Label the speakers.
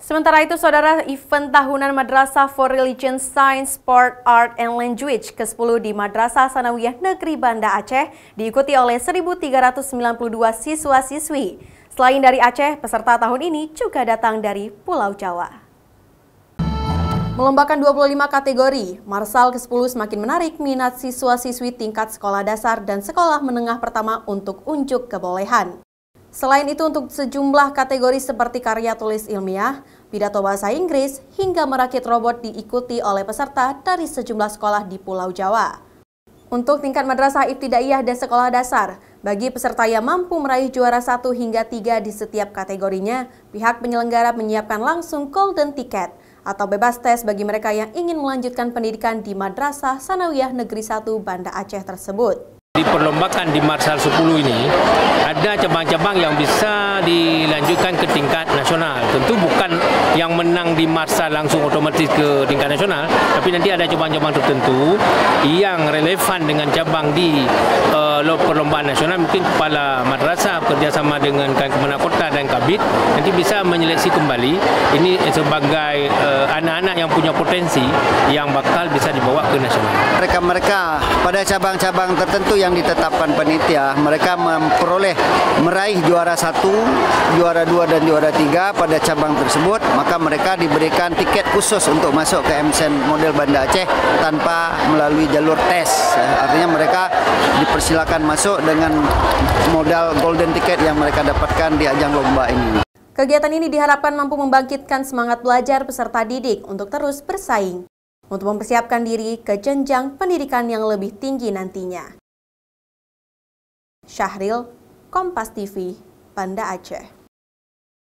Speaker 1: Sementara itu, saudara, event tahunan Madrasah for Religion, Science, Sport, Art, and Language ke-10 di Madrasah Sanawiyah Negeri Banda Aceh diikuti oleh 1.392 siswa-siswi. Selain dari Aceh, peserta tahun ini juga datang dari Pulau Jawa. Melombakan 25 kategori, Marsal ke-10 semakin menarik minat siswa-siswi tingkat sekolah dasar dan sekolah menengah pertama untuk unjuk kebolehan. Selain itu, untuk sejumlah kategori seperti karya tulis ilmiah, pidato bahasa Inggris, hingga merakit robot diikuti oleh peserta dari sejumlah sekolah di Pulau Jawa. Untuk tingkat madrasah ibtidaiyah dan sekolah dasar, bagi peserta yang mampu meraih juara 1 hingga 3 di setiap kategorinya, pihak penyelenggara menyiapkan langsung golden ticket atau bebas tes bagi mereka yang ingin melanjutkan pendidikan di Madrasah Sanawiyah Negeri 1 Banda Aceh tersebut.
Speaker 2: Di perlombaan di Marsal 10 ini ada cabang-cabang yang bisa dilanjutkan ke tingkat nasional. Tentu bukan yang menang di Marsal langsung otomatis ke tingkat nasional, tapi nanti ada cabang-cabang tertentu yang relevan dengan cabang di perlombaan nasional. Mungkin kepala madrasah kerjasama dengan Kemenang Kota dan Kabid nanti bisa menyeleksi kembali ini sebagai anak-anak yang punya potensi yang bakal bisa dibawa ke nasional.
Speaker 3: Mereka pada cabang-cabang tertentu yang ditetapkan panitia, mereka meraih juara 1, juara 2 dan juara 3 pada cabang tersebut, maka mereka diberikan tiket khusus untuk masuk ke MSN model Banda Aceh tanpa melalui jalur tes. Artinya mereka dipersilakan masuk dengan modal golden ticket yang mereka dapatkan di ajang lomba ini.
Speaker 1: Kegiatan ini diharapkan mampu membangkitkan semangat belajar peserta didik untuk terus bersaing, untuk mempersiapkan diri ke jenjang pendidikan yang lebih tinggi nantinya. Syahril, Kompas TV, Banda Aceh.